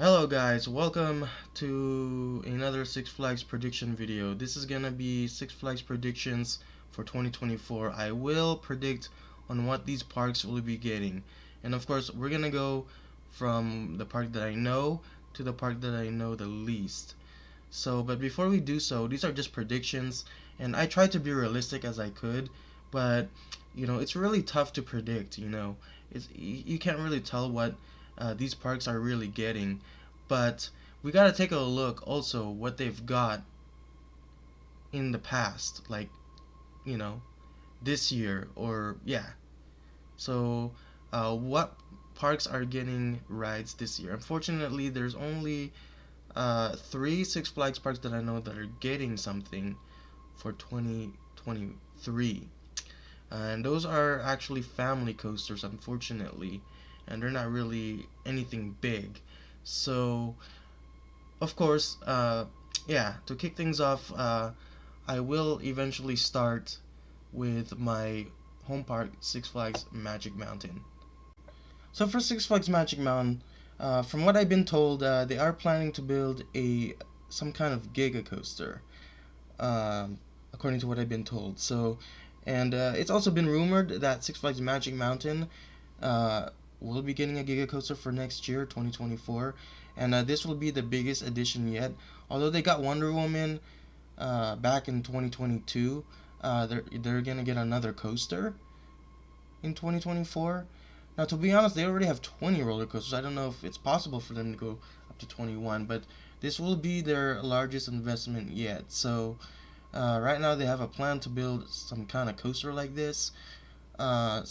Hello guys, welcome to another Six Flags prediction video. This is gonna be Six Flags predictions for 2024. I will predict on what these parks will be getting. And of course, we're gonna go from the park that I know to the park that I know the least. But before we do so, these are just predictions, and I tried to be realistic as I could, but it's really tough to predict. You can't really tell what these parks are really getting, but we gotta take a look also what they've got in the past, like you know this year or yeah. So, what parks are getting rides this year? Unfortunately, there's only three Six Flags parks that I know that are getting something for 2023. And those are actually family coasters, unfortunately, and they're not really anything big. So, of course, yeah, to kick things off, I will eventually start with my home park, Six Flags Magic Mountain. So for Six Flags Magic Mountain, from what I've been told, they are planning to build a some kind of Giga coaster, um, according to what I've been told. And it's also been rumored that Six Flags Magic Mountain uh, will be getting a Giga coaster for next year, 2024, and this will be the biggest addition yet. Although they got Wonder Woman back in 2022, they're gonna get another coaster in 2024. Now, to be honest, they already have 20 roller coasters. I don't know if it's possible for them to go up to 21, but this will be their largest investment yet. So, right now they have a plan to build some kind of coaster like this. Yeah,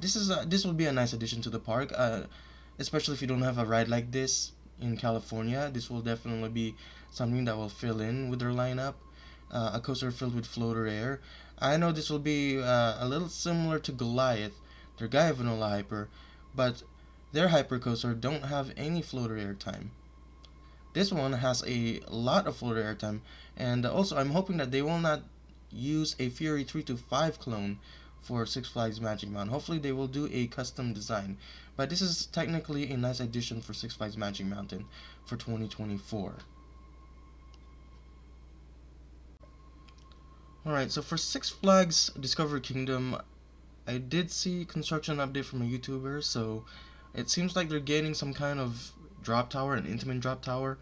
this will be a nice addition to the park, especially if you don't have a ride like this in California. This will definitely be something that will fill in with their lineup. A coaster filled with floater air. I know this will be a little similar to Goliath, their Gaia Vanilla Hyper, but their hyper coaster don't have any floater air time. This one has a lot of floater air time, and also I'm hoping that they will not use a Fury 325 clone for Six Flags Magic Mountain. Hopefully they will do a custom design, but this is technically a nice addition for Six Flags Magic Mountain for 2024. Alright, so for Six Flags Discovery Kingdom, I did see construction update from a YouTuber, so it seems like they're getting some kind of drop tower, an intimate drop tower.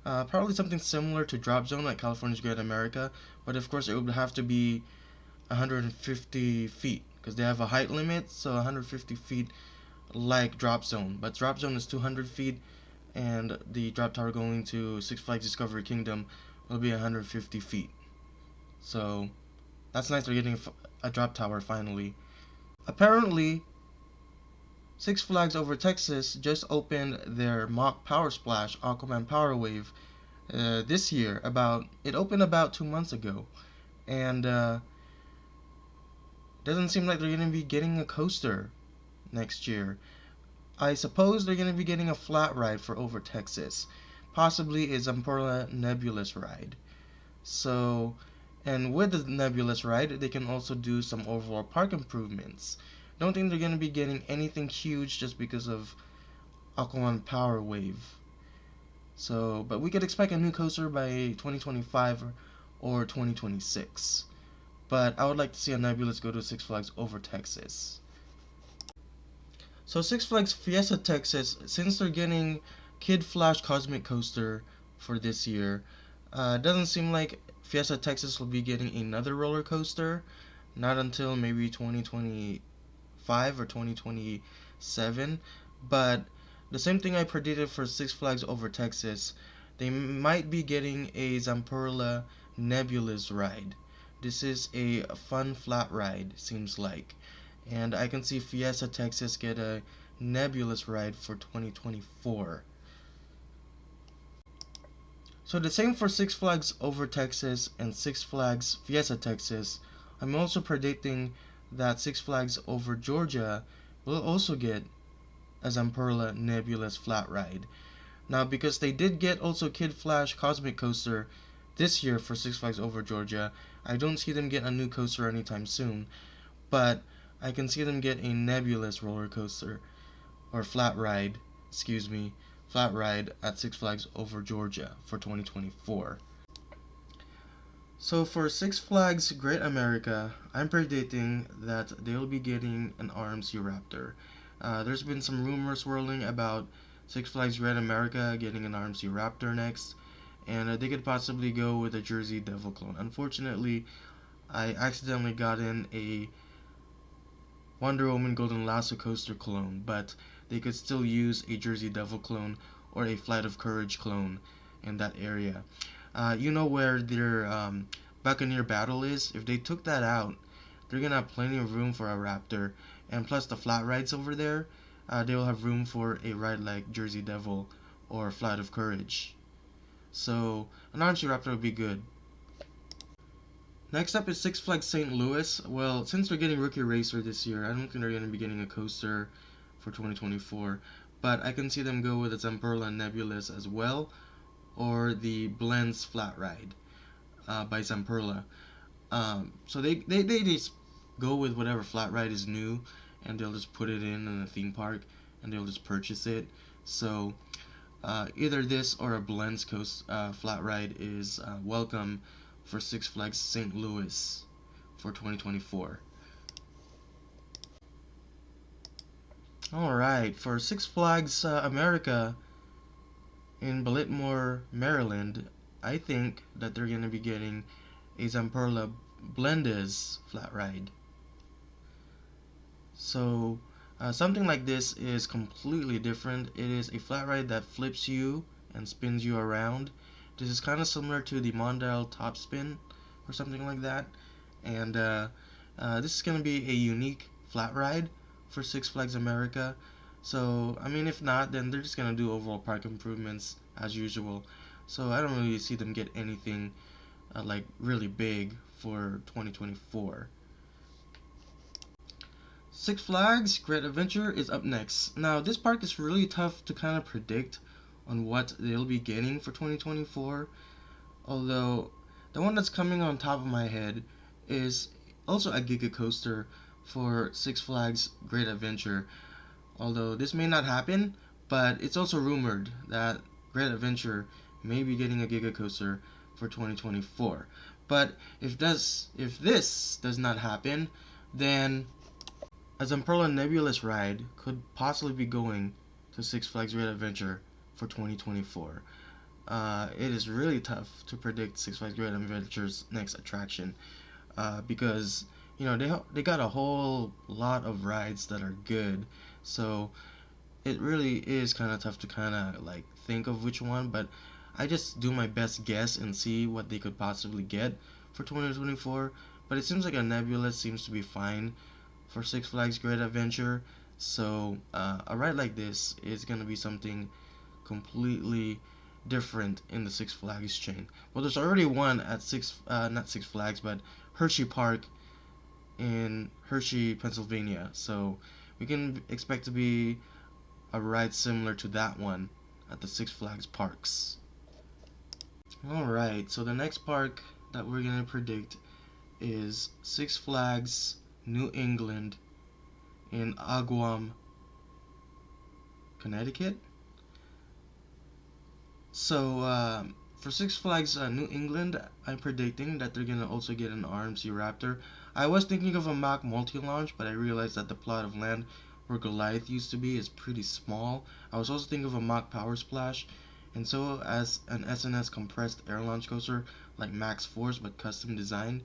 Probably something similar to Drop Zone at California's Great America, but of course it would have to be 150 feet because they have a height limit, so 150 feet like Drop Zone. But Drop Zone is 200 feet, and the drop tower going to Six Flags Discovery Kingdom will be 150 feet. So that's nice. They're getting a drop tower finally. Apparently, Six Flags Over Texas just opened their mock Power Splash Aquaman Power Wave this year. It opened about 2 months ago, and doesn't seem like they're gonna be getting a coaster next year. I suppose they're gonna be getting a flat ride for Over Texas, possibly a Zamperla Nebulous ride. So, and with the Nebulous ride, they can also do some overall park improvements. Don't think they're gonna be getting anything huge just because of Aquaman Power Wave. So, but we could expect a new coaster by 2025 or 2026. But I would like to see a Nebulous go to Six Flags Over Texas. So Six Flags Fiesta Texas, since they're getting Kid Flash Cosmic Coaster for this year, doesn't seem like Fiesta Texas will be getting another roller coaster. Not until maybe 2025 or 2027. But the same thing I predicted for Six Flags Over Texas, they might be getting a Zamperla Nebulous ride. This is a fun flat ride, seems like. And I can see Fiesta Texas get a Nebulous ride for 2024. So the same for Six Flags Over Texas and Six Flags Fiesta Texas. I'm also predicting that Six Flags Over Georgia will also get a Zamperla Nebulous flat ride. Now, because they did get also Kid Flash Cosmic Coaster this year for Six Flags Over Georgia, I don't see them get a new coaster anytime soon. But I can see them get a Nebulous roller coaster or flat ride, excuse me, flat ride at Six Flags Over Georgia for 2024. So for Six Flags Great America, I'm predicting that they'll be getting an RMC Raptor. There's been some rumors swirling about Six Flags Great America getting an RMC Raptor next, and they could possibly go with a Jersey Devil clone. Unfortunately, I accidentally got in a Wonder Woman Golden Lasso coaster clone, but they could still use a Jersey Devil clone or a Flight of Courage clone in that area. You know where their Buccaneer battle is? If they took that out, they're gonna have plenty of room for a Raptor, and plus the flat rides over there, they will have room for a ride like Jersey Devil or Flight of Courage. So an RMC Raptor would be good. Next up is Six Flags St. Louis. Well, since they're getting Rookie Racer this year, I don't think they're going to be getting a coaster for 2024. But I can see them go with the Zamperla Nebulous as well, or the Blends Flat Ride by Zamperla. So they just go with whatever flat ride is new, and they'll just put it in a theme park, and they'll just purchase it. So either this or a Blends flat ride is welcome for Six Flags St. Louis for 2024. Alright, for Six Flags America in Biltmore, Maryland, I think that they're going to be getting a Zamperla Blendes flat ride. So something like this is completely different. It is a flat ride that flips you and spins you around. This is kind of similar to the Mondale Top Spin or something like that. And this is going to be a unique flat ride for Six Flags America. So, I mean, if not, then they're just going to do overall park improvements as usual. So I don't really see them get anything like really big for 2024. Six Flags Great Adventure is up next. Now, this park is really tough to kind of predict on what they'll be getting for 2024, although the one that's coming on top of my head is also a Giga Coaster for Six Flags Great Adventure. Although this may not happen, but it's also rumored that Great Adventure may be getting a Giga Coaster for 2024. But if this does not happen, then a Zamperla Nebulous ride could possibly be going to Six Flags Great Adventure for 2024. It is really tough to predict Six Flags Great Adventure's next attraction because they got a whole lot of rides that are good, so it really is kind of tough to kind of like think of which one. But I just do my best guess and see what they could possibly get for 2024. But it seems like a Nebulous seems to be fine for Six Flags Great Adventure. So a ride like this is gonna be something completely different in the Six Flags chain. Well, there's already one at not Six Flags, but Hershey Park in Hershey, Pennsylvania. So we can expect to be a ride similar to that one at the Six Flags parks. Alright, so the next park that we're gonna predict is Six Flags New England in Agawam, Connecticut. So for Six Flags New England, I'm predicting that they're gonna also get an RMC Raptor. I was thinking of a Mack multi-launch, but I realized that the plot of land where Goliath used to be is pretty small. I was also thinking of a Mack Power Splash, and so as an SNS compressed air launch coaster like Max Force but custom designed.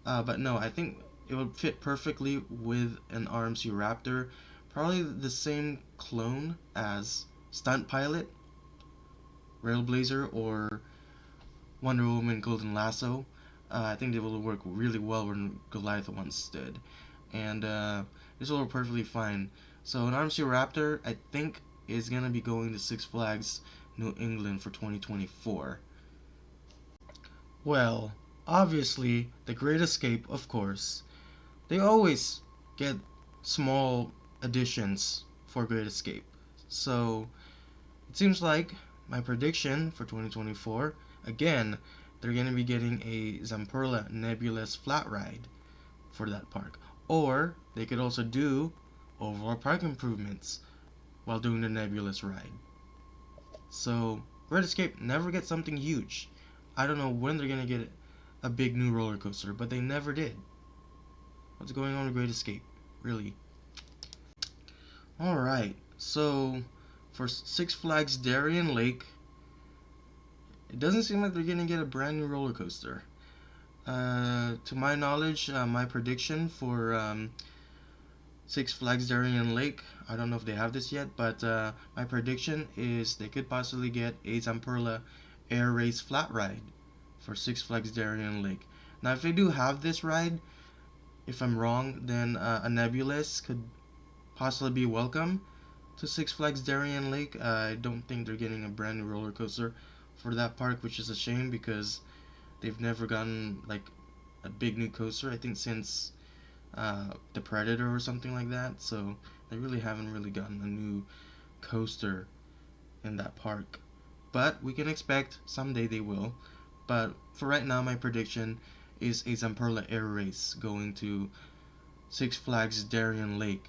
But no, I think it would fit perfectly with an RMC Raptor. Probably the same clone as Stunt Pilot, Railblazer, or Wonder Woman Golden Lasso. I think they will work really well where Goliath once stood. And this will work perfectly fine. So an RMC Raptor, I think, is going to be going to Six Flags New England for 2024. Well, obviously, the Great Escape, of course. They always get small additions for Great Escape. So it seems like my prediction for 2024, again, they're going to be getting a Zamperla Nebulous flat ride for that park. Or they could also do overall park improvements while doing the Nebulous ride. So Great Escape never gets something huge. I don't know when they're gonna get a big new roller coaster, but they never did. What's going on with Great Escape? Really? Alright, so for Six Flags Darien Lake, it doesn't seem like they're gonna get a brand new roller coaster. To my knowledge, my prediction for Six Flags Darien Lake, I don't know if they have this yet, but my prediction is they could possibly get a Zamperla Air Race Flat Ride for Six Flags Darien Lake. Now, if they do have this ride, if I'm wrong, then a Nebulous could possibly be welcome to Six Flags Darien Lake. I don't think they're getting a brand new roller coaster for that park, which is a shame because they've never gotten like a big new coaster. I think since the Predator or something like that. So they really haven't really gotten a new coaster in that park. But we can expect someday they will. But for right now, my prediction is a Zamperla Air Race going to Six Flags Darien Lake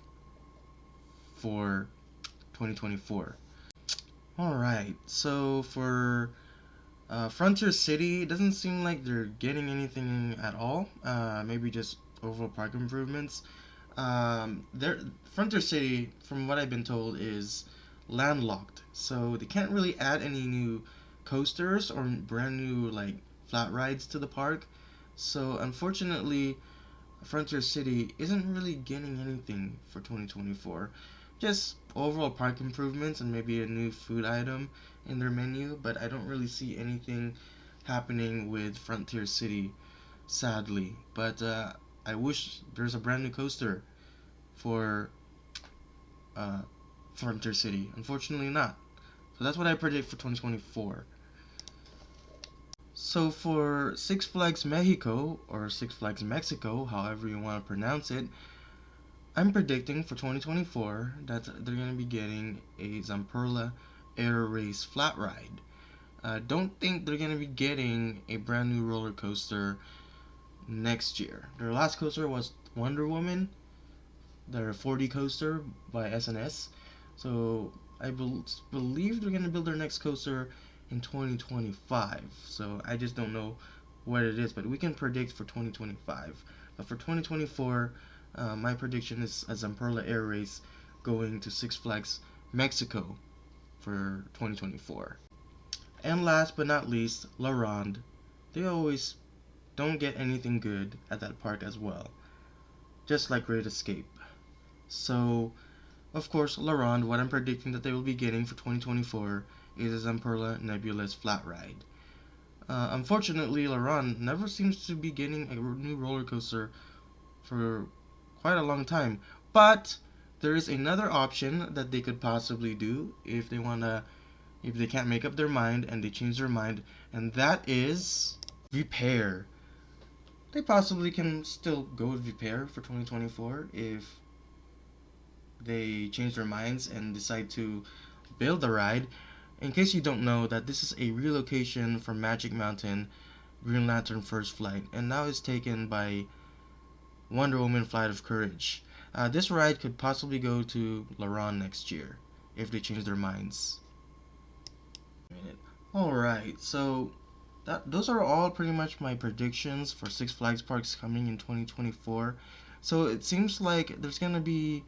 for 2024. Alright, so for Frontier City, it doesn't seem like they're getting anything at all. Maybe just overall park improvements. Their Frontier City, from what I've been told, is landlocked, so they can't really add any new coasters or brand new like flat rides to the park. So unfortunately, Frontier City isn't really getting anything for 2024. Just overall park improvements and maybe a new food item in their menu, but I don't really see anything happening with Frontier City, sadly. But I wish there's a brand new coaster for uh, Frontier City. Unfortunately, not. So that's what I predict for 2024. So for Six Flags Mexico, or Six Flags Mexico, however you want to pronounce it, I'm predicting for 2024 that they're going to be getting a Zamperla Air Race Flat Ride. Don't think they're going to be getting a brand new roller coaster next year. Their last coaster was Wonder Woman, their 4D coaster by SNS. So I believe they're going to build their next coaster in 2025. So I just don't know what it is, but we can predict for 2025. But for 2024, my prediction is a Zamperla Air Race going to Six Flags Mexico for 2024. And last but not least, La Ronde. They always don't get anything good at that park as well, just like Great Escape. So, of course, La Ronde, what I'm predicting that they will be getting for 2024 is a Zamperla Nebulous Flat Ride. Unfortunately, La Ronde never seems to be getting a new roller coaster for quite a long time. But there is another option that they could possibly do if they can't make up their mind and they change their mind, and that is Vipere. They possibly can still go with Vipere for 2024 if they change their minds and decide to build the ride. In case you don't know, that this is a relocation from Magic Mountain Green Lantern First Flight, and now it's taken by Wonder Woman Flight of Courage. This ride could possibly go to La Ronde next year if they change their minds. Alright, so those are all pretty much my predictions for Six Flags parks coming in 2024. So it seems like there's gonna be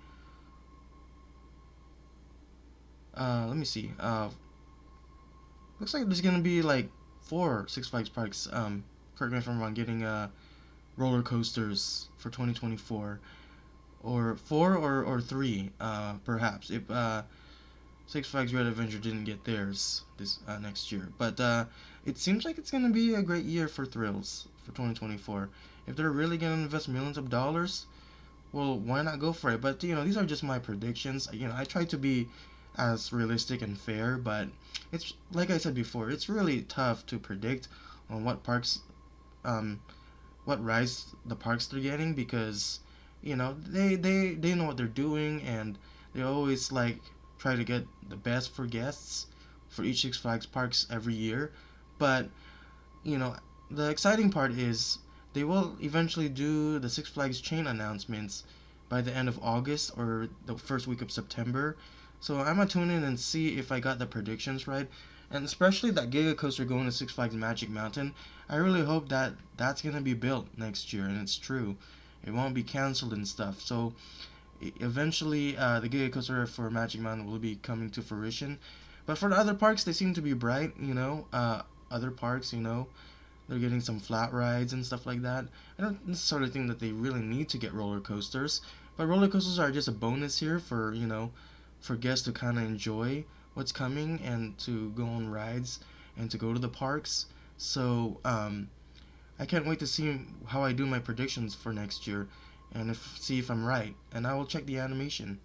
let me see. Looks like there's gonna be like 4 Six Flags parks. Correct me if I'm wrong. Getting roller coasters for 2024, or 4 or 3, perhaps if Six Flags Red Adventure didn't get theirs this next year. But it seems like it's gonna be a great year for thrills for 2024. If they're really gonna invest millions of dollars, well, why not go for it? But these are just my predictions. I try to be as realistic and fair, but it's like I said before, it's really tough to predict on what parks, what rides the parks they're getting, because they know what they're doing, and they always like try to get the best for guests for each Six Flags parks every year. But the exciting part is they will eventually do the Six Flags chain announcements by the end of August or the first week of September. So I'm gonna tune in and see if I got the predictions right, and especially that Giga Coaster going to Six Flags Magic Mountain. I really hope that that's gonna be built next year, and it's true. It won't be canceled and stuff. So eventually, the Giga Coaster for Magic Mountain will be coming to fruition. But for the other parks, they seem to be bright. Other parks, they're getting some flat rides and stuff like that. I don't necessarily think that they really need to get roller coasters, but roller coasters are just a bonus here for for guests to kind of enjoy what's coming and to go on rides and to go to the parks. So I can't wait to see how I do my predictions for next year and see if I'm right. And I will check the animation.